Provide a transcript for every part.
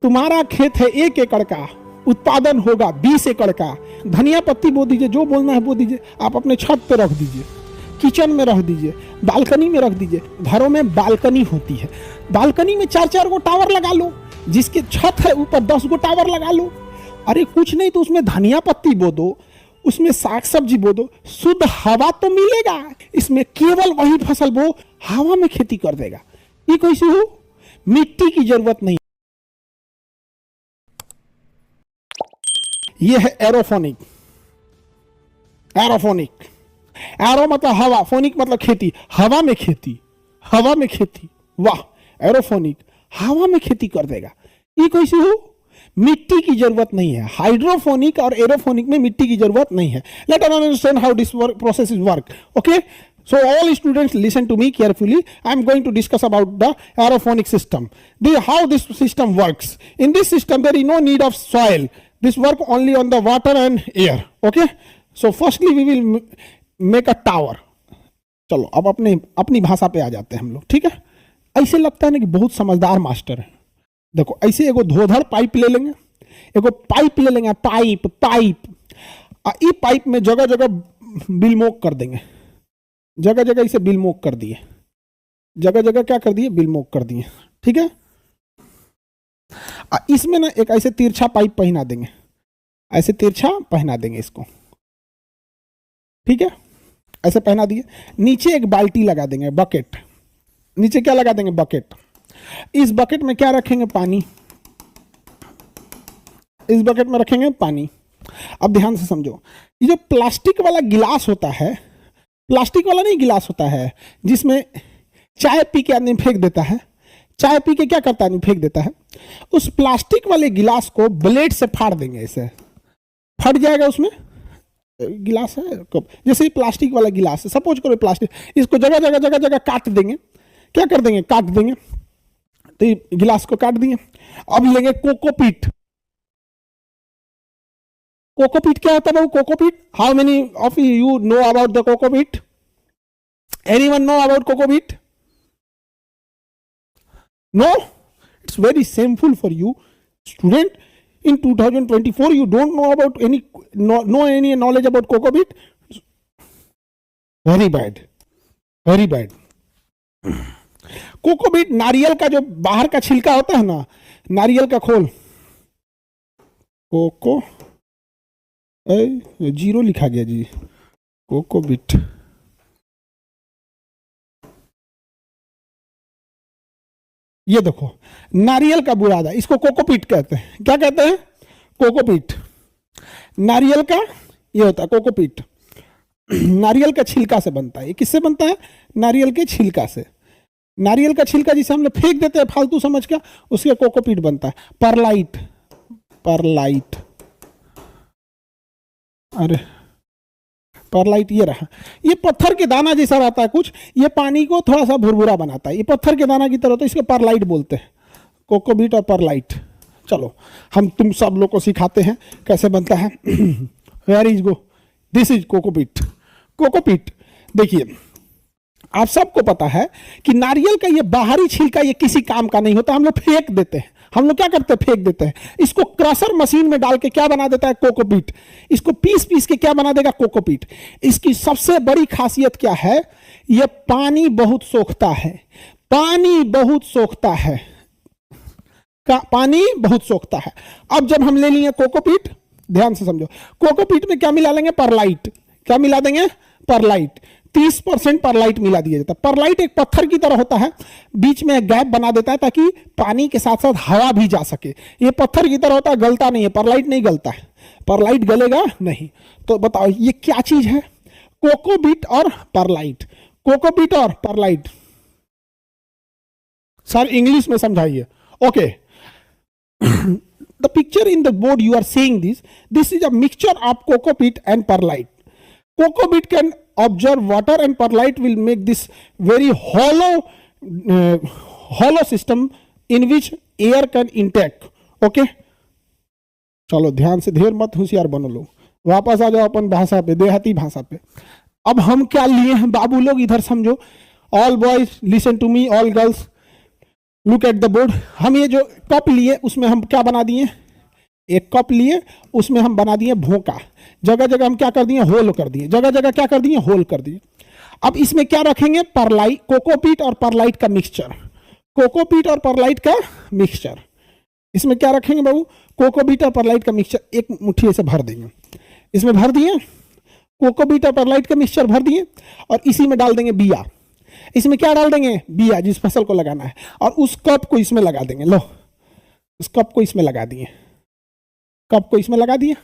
तुम्हारा खेत है 1 एकड़ का, उत्पादन होगा 20 एकड़ का। धनिया पत्ती बो दीजिए, जो बोलना है बो दीजिए। आप अपने छत पे रख दीजिए, किचन में रख दीजिए, बालकनी में रख दीजिए। घरों में बालकनी होती है, बालकनी में 4-4 गो टावर लगा लो। जिसके छत है ऊपर 10 गो टावर लगा लो। अरे कुछ नहीं तो उसमें धनिया पत्ती बो दो, उसमें साग सब्जी बो दो, शुद्ध हवा तो मिलेगा। इसमें केवल वही फसल बो, हवा में खेती कर देगा। ये कैसे हो? मिट्टी की जरूरत नहीं। ये है एरोफोनिक। एरोफोनिक, एरो मतलब हवा, फोनिक मतलब खेती। हवा में खेती, हवा में खेती। वाह, एरोफोनिक हवा में खेती कर देगा। ये कैसे हो? मिट्टी की जरूरत नहीं है। हाइड्रोफोनिक और एरोफोनिक में मिट्टी की जरूरत नहीं है। Let us understand how this process is work. Okay, so all students listen to me carefully. I am going to discuss about the aerophonic system, how this system works. In this system there is no need of soil. This work only on the water and air. Okay, so firstly we will make a tower. चलो अब अपनी भाषा पे आ जाते हैं हम लोग। ठीक है, ऐसे लगता है ना कि बहुत समझदार मास्टर है। देखो ऐसे एगो धोधड़ पाइप ले लेंगे, एगो पाइप ले लेंगे, पाइप ई पाइप में जगह जगह बिलमोक कर देंगे। जगह जगह इसे बिलमोक कर दिए, जगह जगह क्या कर दिए? बिलमोक कर दिए। ठीक है, इसमें ना एक ऐसे तिरछा पाइप पहना देंगे, ऐसे तिरछा पहना देंगे इसको। ठीक है, ऐसे पहना दिए। नीचे एक बाल्टी लगा देंगे, बकेट। नीचे क्या लगा देंगे? बकेट। इस बकेट में क्या रखेंगे? पानी। इस बकेट में रखेंगे पानी। अब ध्यान से समझो, ये जो प्लास्टिक वाला गिलास होता है, प्लास्टिक वाला नहीं गिलास होता है जिसमें चाय पी के आदमी फेंक देता है। चाय पी के क्या करता है? आदमी फेंक देता है। उस प्लास्टिक वाले गिलास को ब्लेड से फाड़ देंगे। ऐसे फट जाएगा। उसमें गिलास है, जैसे ही प्लास्टिक वाला गिलास है, सपोज करो प्लास्टिक, इसको जगह जगह जगह जगह काट देंगे। क्या कर देंगे? काट देंगे। तो ये गिलास को काट दिए। अब लेंगे कोकोपीट। कोकोपीट क्या होता है? Cocopeat, how many of you know about the cocopeat? Anyone know about cocopeat? No, it's very shameful for you student. In 2024 you don't know about any knowledge about cocopeat? Very bad, very bad. Cocopeat नारियल का जो बाहर का छिलका होता है ना, नारियल का खोल, कोको जीरो लिखा गया जी, कोकोपीट। ये देखो नारियल का बुरादा, इसको कोकोपीट कहते हैं। क्या कहते हैं? कोकोपीट। नारियल का ये होता है कोकोपीट। नारियल का छिलका से बनता है। ये किससे बनता है? नारियल के छिलका से। नारियल का छिलका जिसे हम लोग फेंक देते हैं फालतू समझ के, उसके कोकोपीट बनता है। परलाइट, परलाइट, अरे परलाइट ये रहा। ये पत्थर के दाना जैसा रहता है कुछ, ये पानी को थोड़ा सा भुरभुरा बनाता है। ये पत्थर के दाना की तरह होता है, इसको परलाइट बोलते हैं। कोकोपीट और परलाइट। चलो हम तुम सब लोग को सिखाते हैं कैसे बनता है। Where is go, this is cocopeat. Cocopeat देखिए, आप सबको पता है कि नारियल का ये बाहरी छिलका ये किसी काम का नहीं होता, हम लोग फेंक देते हैं। हम लोग क्या करते हैं? फेंक देते हैं। इसको क्रशर मशीन में डाल के क्या बना देता है? कोकोपीट। इसको पीस पीस के क्या बना देगा? कोकोपीट। इसकी सबसे बड़ी खासियत क्या है? यह पानी बहुत सोखता है। पानी बहुत सोखता है, पानी बहुत सोखता है। अब जब हम ले लिए कोकोपीट, ध्यान से समझो, कोकोपीट में क्या मिला लेंगे? परलाइट। क्या मिला देंगे? परलाइट। 30% परलाइट मिला दिया जाता है। परलाइट एक पत्थर की तरह होता है, बीच में एक गैप बना देता है ताकि पानी के साथ साथ हवा भी जा सके। ये पत्थर की तरह होता है, गलता नहीं है। परलाइट नहीं गलता है, परलाइट गलेगा नहीं। तो बताओ ये क्या चीज है? कोकोपीट और परलाइट। कोकोपीट और परलाइट। सर इंग्लिश में समझाइए। Okay, the picture in the board you are seeing this is a mixture of cocopeat and perlite. Cocopeat can absorb water and perlite will make this very hollow system in which air can intake. Okay? चलो ध्यान से, ढेर मत होशियार बनो लोग, वापस आ जाओ अपन भाषा पे, देहाती भाषा पे। अब हम क्या लिए हैं बाबू लोग, इधर समझो। All boys listen to me, all girls look at the board. हम ये जो कप लिए उसमें हम क्या बना दिए, एक कप लिए उसमें हम बना दिए भोंका, जगह जगह हम क्या कर दिए, होल कर दिए, जगह जगह क्या कर दिए, होल कर दिए। अब इसमें क्या रखेंगे, परलाइट, कोकोपीट और परलाइट का मिक्सचर, कोकोपीट और परलाइट का मिक्सचर। इसमें क्या रखेंगे बाबू, कोकोपीट और परलाइट का मिक्सचर एक मुट्ठी ऐसे भर देंगे, इसमें भर दिए, कोकोपीट और परलाइट का मिक्सचर भर दिए, और इसी में डाल देंगे बिया। इसमें क्या डाल देंगे, बिया, जिस फसल को लगाना है, और उस कप को इसमें लगा देंगे। लो, उस कप को इसमें लगा दिए, कप को इसमें लगा दिए।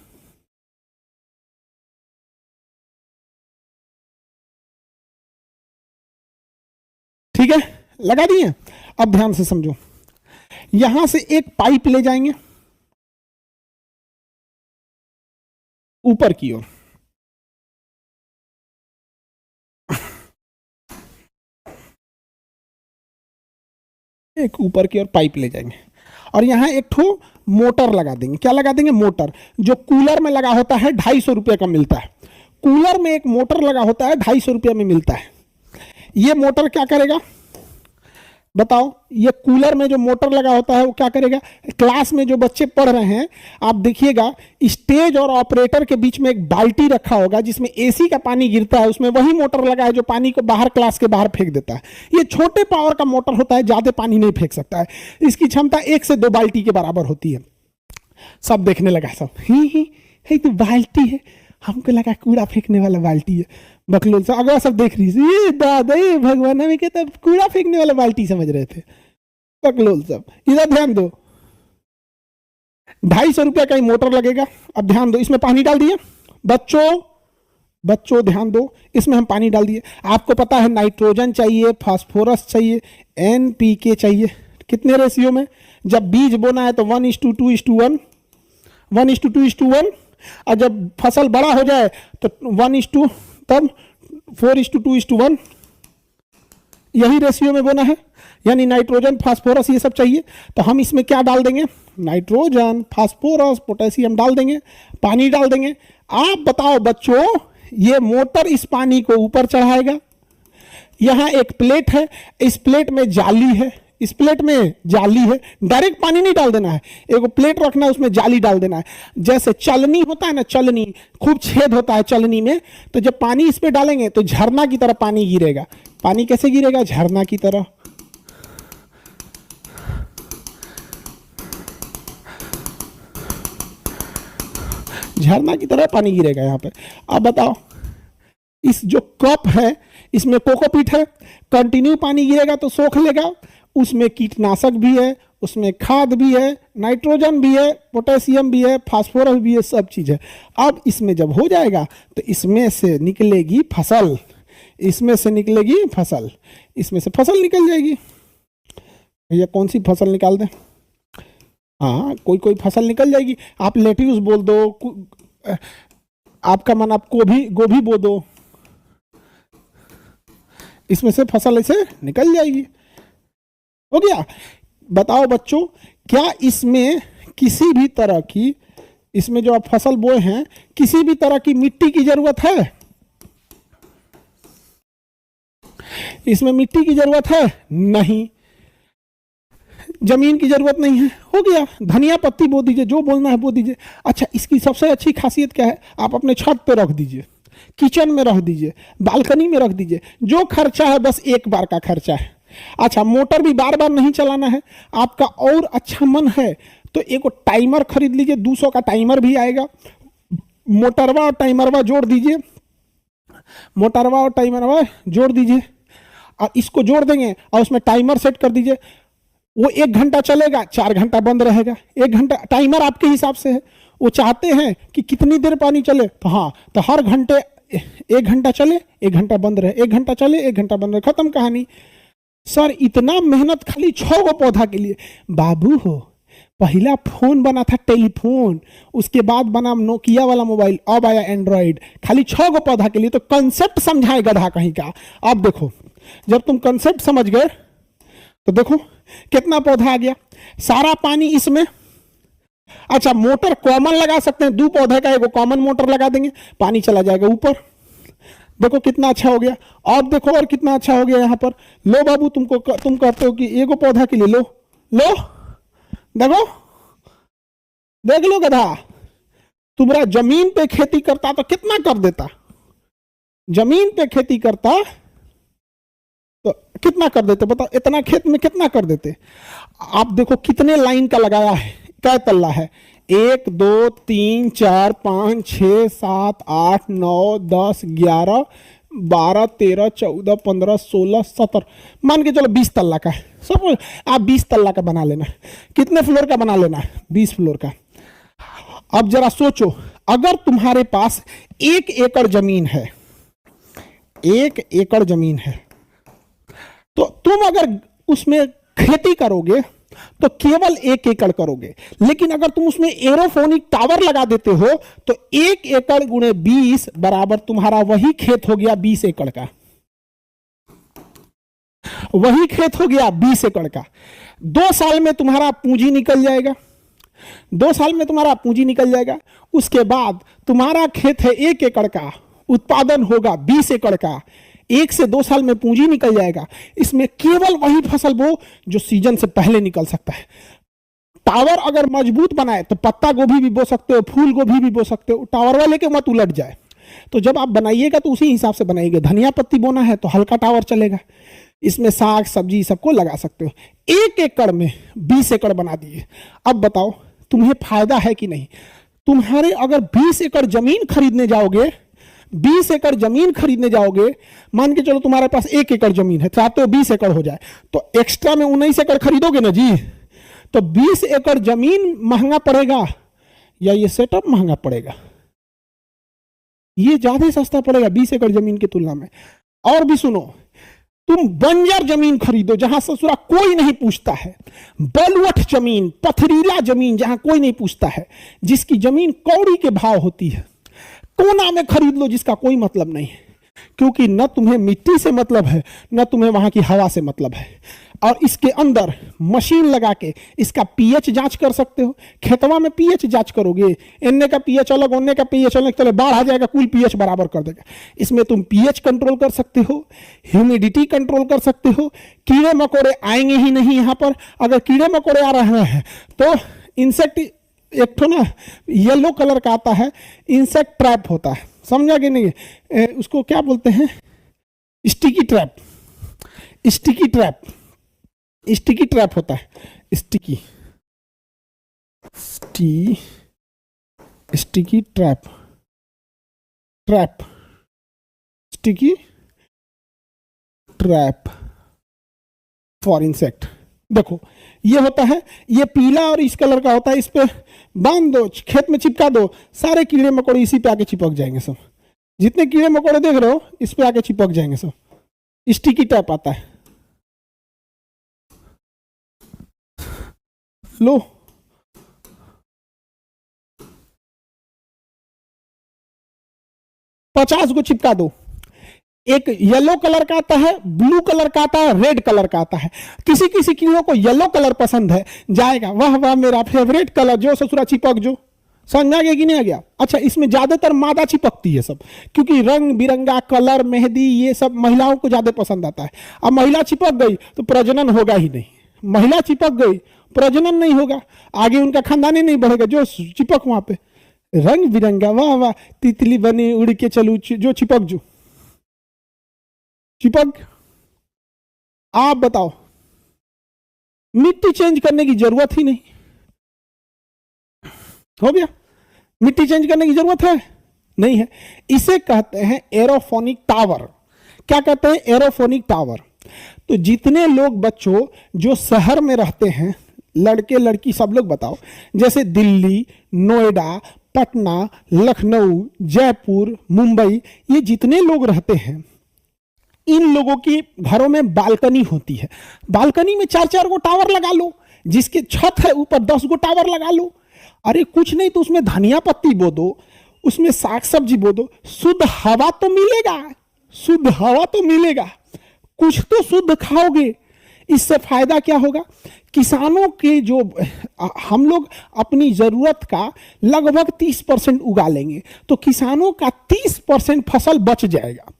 ठीक है, लगा दिए। अब ध्यान से समझो, यहां से एक पाइप ले जाएंगे ऊपर की ओर, एक ऊपर की ओर पाइप ले जाएंगे, और यहां एक ठो मोटर लगा देंगे। क्या लगा देंगे, मोटर, जो कूलर में लगा होता है, 250 रुपये का मिलता है। कूलर में एक मोटर लगा होता है, 250 रुपये में मिलता है। ये मोटर क्या करेगा बताओ, ये कूलर में जो मोटर लगा होता है वो क्या करेगा, क्लास में जो बच्चे पढ़ रहे हैं आप देखिएगा, स्टेज और ऑपरेटर के बीच में एक बाल्टी रखा होगा जिसमें एसी का पानी गिरता है, उसमें वही मोटर लगा है जो पानी को बाहर, क्लास के बाहर फेंक देता है। ये छोटे पावर का मोटर होता है, ज्यादा पानी नहीं फेंक सकता है, इसकी क्षमता 1 से 2 बाल्टी के बराबर होती है। सब देखने लगा, सब ही तो बाल्टी है, हमको लगा कूड़ा फेंकने वाला बाल्टी है। बकलोल से अगला सब देख रही है, ये दादा ये भगवान, हमें कहता कूड़ा फेंकने वाला बाल्टी समझ रहे थे। बकलोल सब इधर ध्यान दो, 250 रुपया का ही मोटर लगेगा। अब ध्यान दो, इसमें पानी डाल दिए बच्चों, बच्चों ध्यान दो, इसमें हम पानी डाल दिए। आपको पता है नाइट्रोजन चाहिए, फास्फोरस चाहिए, NPK चाहिए, कितने रेशियो में, जब बीज बोना है तो 1:2:1, 1:2:1, और जब फसल बड़ा हो जाए तो 1:, तब 4:2:1, यही रेशियो में बोना है। यानी नाइट्रोजन, फास्फोरस ये सब चाहिए, तो हम इसमें क्या डाल देंगे, नाइट्रोजन, फास्फोरस, पोटेशियम डाल देंगे, पानी डाल देंगे। आप बताओ बच्चों, ये मोटर इस पानी को ऊपर चढ़ाएगा। यहां एक प्लेट है, इस प्लेट में जाली है, इस प्लेट में जाली है, डायरेक्ट पानी नहीं डाल देना है, एक प्लेट रखना है, उसमें जाली डाल देना है। जैसे चलनी होता है ना, चलनी खूब छेद होता है चलनी में, तो जब पानी इस पे डालेंगे तो झरना की तरह पानी गिरेगा। पानी कैसे गिरेगा, झरना की तरह। झरना की तरह पानी गिरेगा यहां पे। अब बताओ, इस जो कप है इसमें कोकोपीट है, कंटिन्यू पानी गिरेगा तो सोख लेगा, उसमें कीटनाशक भी है, उसमें खाद भी है, नाइट्रोजन भी है, पोटेशियम भी है, फास्फोरस भी है, सब चीज़ है। अब इसमें जब हो जाएगा तो इसमें से निकलेगी फसल, इसमें से निकलेगी फसल, इसमें से फसल निकल जाएगी। भैया कौन सी फसल निकाल दें, हाँ कोई कोई फसल निकल जाएगी। आप लेट्यूस बोल दो, आपका मन आप गोभी बो दो, इसमें से फसल ऐसे निकल जाएगी। हो गया। बताओ बच्चों, क्या इसमें किसी भी तरह की, इसमें जो आप फसल बोए हैं, किसी भी तरह की मिट्टी की जरूरत है, इसमें मिट्टी की जरूरत है नहीं, जमीन की जरूरत नहीं है। हो गया, धनिया पत्ती बो दीजिए, जो बोलना है बो दीजिए। अच्छा, इसकी सबसे अच्छी खासियत क्या है, आप अपने छत पे रख दीजिए, किचन में रख दीजिए, बालकनी में रख दीजिए, जो खर्चा है बस एक बार का खर्चा है। अच्छा, मोटर भी बार बार नहीं चलाना है, आपका और अच्छा मन है तो एक टाइमर खरीद लीजिए, 200 का टाइमर भी आएगा, मोटरवा और टाइमरवा जोड़ दीजिए, मोटरवा और टाइमरवा जोड़ दीजिए, और इसको जोड़ देंगे और उसमें टाइमर सेट कर दीजिए। वो 1 घंटा चलेगा, 4 घंटा बंद रहेगा। 1 घंटा टाइमर आपके हिसाब से है, वो चाहते हैं कि कितनी देर पानी चले, तो हाँ, तो हर घंटे 1 घंटा चले, 1 घंटा बंद रहे, 1 घंटा चले, 1 घंटा बंद रहे, खत्म कहानी। सर इतना मेहनत खाली 6 गो पौधा के लिए। बाबू हो, पहला फोन बना था टेलीफोन, उसके बाद बना नोकिया वाला मोबाइल, अब आया एंड्रॉइड, खाली 6 गो पौधा के लिए। तो कंसेप्ट समझाए गधा कहीं का। अब देखो, जब तुम कंसेप्ट समझ गए तो देखो कितना पौधा आ गया, सारा पानी इसमें। अच्छा, मोटर कॉमन लगा सकते हैं, 2 पौधे का एगो कॉमन मोटर लगा देंगे, पानी चला जाएगा ऊपर। देखो कितना अच्छा हो गया। और देखो और कितना अच्छा हो गया यहाँ पर। लो बाबू, तुम कहते हो कि एगो पौधा के लिए लो लो, देखो देख लो गधा, तुम्हारा जमीन पे खेती करता तो कितना कर देता, जमीन पे खेती करता तो कितना कर देते बताओ, इतना खेत में कितना कर देते। आप देखो कितने लाइन का लगाया है, क्या तल्ला है, 1 2 3 4 5 6 7 8 9 10 11 12 13 14 15 16 17, मान के चलो 20 तल्ला का है सब। आप 20 तल्ला का बना लेना। कितने फ्लोर का बना लेना, 20 फ्लोर का। अब जरा सोचो, अगर तुम्हारे पास 1 एकड़ जमीन है, 1 एकड़ जमीन है, तो तुम अगर उसमें खेती करोगे तो केवल 1 एकड़ करोगे। लेकिन अगर तुम उसमें एरोफोनिक टावर लगा देते हो तो 1 एकड़ गुणे 20 बराबर तुम्हारा वही खेत हो गया 20 एकड़ का, वही खेत हो गया 20 एकड़ का। 2 साल में तुम्हारा पूंजी निकल जाएगा, 2 साल में तुम्हारा पूंजी निकल जाएगा। उसके बाद तुम्हारा खेत है 1 एकड़ का, उत्पादन होगा 20 एकड़ का। 1 से 2 साल में पूंजी निकल जाएगा। इसमें केवल वही फसल बो जो सीजन से पहले निकल सकता है। टावर अगर मजबूत बनाए तो पत्ता गोभी भी बो सकते हो, फूल गोभी भी बो सकते हो। टावर वाले के मत उलट जाए। तो जब आप बनाइएगा तो उसी हिसाब से बनाइएगा। धनिया पत्ती बोना है तो हल्का टावर चलेगा, इसमें साग सब्जी सबको लगा सकते हो। 1 एकड़ में 20 एकड़ बना दिए। अब बताओ तुम्हें फायदा है कि नहीं। तुम्हारे अगर 20 एकड़ जमीन खरीदने जाओगे, 20 एकड़ जमीन खरीदने जाओगे, मान के चलो तुम्हारे पास 1 एकड़ जमीन है, चाहते हो 20 एकड़ हो जाए, तो एक्स्ट्रा में 19 एकड़ खरीदोगे ना जी। तो 20 एकड़ जमीन महंगा पड़ेगा या ये सेटअप महंगा पड़ेगा? ये ज्यादा सस्ता पड़ेगा 20 एकड़ जमीन की तुलना में। और भी सुनो, तुम बंजर जमीन खरीदो जहां ससुरा कोई नहीं पूछता है, बलुअठ जमीन, पथरीला जमीन जहां कोई नहीं पूछता है, जिसकी जमीन कौड़ी के भाव होती है, कोना में खरीद लो जिसका कोई मतलब नहीं है। क्योंकि न तुम्हें मिट्टी से मतलब है, न तुम्हें वहां की हवा से मतलब है। और इसके अंदर मशीन लगा के इसका पीएच जांच कर सकते हो। खेतवा में पीएच जांच करोगे, इन्ने का पीएच अलग, उन्ने का पीएच अलग, चलो बाढ़ आ जाएगा, कुल पीएच बराबर कर देगा। इसमें तुम पीएच कंट्रोल कर सकते हो, ह्यूमिडिटी कंट्रोल कर सकते हो। कीड़े मकोड़े आएंगे ही नहीं यहाँ पर। अगर कीड़े मकोड़े आ रहे हैं तो इंसेक्ट, एक तो ना येलो कलर का आता है, इंसेक्ट ट्रैप होता है, समझा कि नहीं? उसको क्या बोलते हैं? Sticky trap, sticky trap, sticky trap होता है। Sticky sticky trap, trap, sticky trap for insect. देखो ये होता है, ये पीला और इस कलर का होता है। इस पे बांध दो, खेत में चिपका दो, सारे कीड़े मकोड़े इसी पे आके चिपक जाएंगे सब। जितने कीड़े मकोड़े देख रहे हो इस पे आके चिपक जाएंगे सब। स्टिकी टैप आता है। लो पचास को चिपका दो। एक येलो कलर का आता है, ब्लू कलर का आता है, रेड कलर का आता है। किसी किसी कीड़ों को येलो कलर पसंद है, जाएगा वाह वाह मेरा फेवरेट कलर, जो ससुरा चिपक जो। समझ आ गया कि नहीं आ गया? अच्छा, इसमें ज्यादातर मादा चिपकती है सब, क्योंकि रंग बिरंगा कलर, मेहंदी, ये सब महिलाओं को ज्यादा पसंद आता है। अब महिला चिपक गई तो प्रजनन होगा ही नहीं। महिला चिपक गई प्रजनन नहीं होगा, आगे उनका खानदान ही नहीं बढ़ेगा। जो चिपक वहां पे रंग बिरंगा, वाह वाह तितली बनी उड़ के चलू, जो चिपक जो चिपक। आप बताओ, मिट्टी चेंज करने की जरूरत ही नहीं, हो गया। मिट्टी चेंज करने की जरूरत है नहीं है। इसे कहते हैं एरोफोनिक टावर। क्या कहते हैं? Aerophonic tower. तो जितने लोग बच्चों जो शहर में रहते हैं, लड़के लड़की सब लोग बताओ, जैसे दिल्ली, नोएडा, पटना, लखनऊ, जयपुर, मुंबई, ये जितने लोग रहते हैं, इन लोगों की घरों में बालकनी होती है। बालकनी में 4-4 गो टावर लगा लो। जिसके छत है ऊपर 10 गो टावर लगा लो। अरे कुछ नहीं तो उसमें धनिया पत्ती बो दो, उसमें साग सब्जी बो दो, शुद्ध हवा तो मिलेगा, शुद्ध हवा तो मिलेगा, कुछ तो शुद्ध खाओगे। इससे फायदा क्या होगा? किसानों के जो हम लोग अपनी जरूरत का लगभग 30% उगा लेंगे, तो किसानों का 30% फसल बच जाएगा।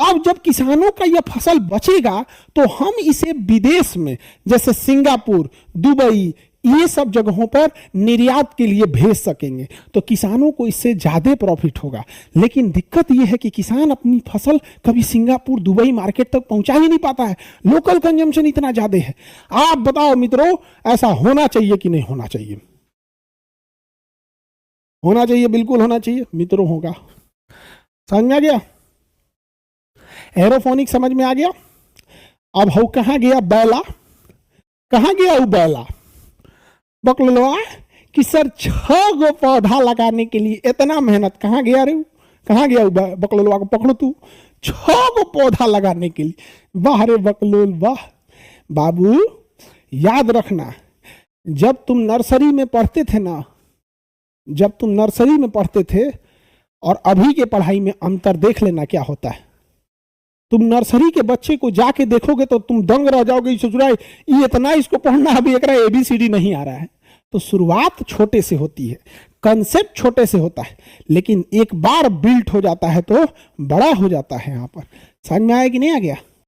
अब जब किसानों का यह फसल बचेगा तो हम इसे विदेश में, जैसे सिंगापुर, दुबई, ये सब जगहों पर निर्यात के लिए भेज सकेंगे, तो किसानों को इससे ज्यादा प्रॉफिट होगा। लेकिन दिक्कत यह है कि किसान अपनी फसल कभी सिंगापुर, दुबई मार्केट तक पहुंचा ही नहीं पाता है, लोकल कंजम्पशन इतना ज्यादा है। आप बताओ मित्रों, ऐसा होना चाहिए कि नहीं होना चाहिए? होना चाहिए, बिल्कुल होना चाहिए मित्रों। होगा, समझ में आ गया? एरोफोनिक समझ में आ गया? अब हो कहां गया बैला? कहां गया वो बैला बकलोलवा कि सर 6 गो पौधा लगाने के लिए इतना मेहनत, कहां गया रे? कहां गया बकलोलवा को पकड़ो तू, 6 गो पौधा लगाने के लिए। वाह रे बकलोल वाह। बाबू याद रखना, जब तुम नर्सरी में पढ़ते थे ना, जब तुम नर्सरी में पढ़ते थे और अभी के पढ़ाई में अंतर देख लेना क्या होता है। तुम नर्सरी के बच्चे को जाके देखोगे तो तुम दंग रह जाओगे, सोच रहा है ये इतना इसको पढ़ना, अभी एक ABCD नहीं आ रहा है। तो शुरुआत छोटे से होती है, कंसेप्ट छोटे से होता है, लेकिन एक बार बिल्ट हो जाता है तो बड़ा हो जाता है। यहां पर समझ में आया कि नहीं आ गया?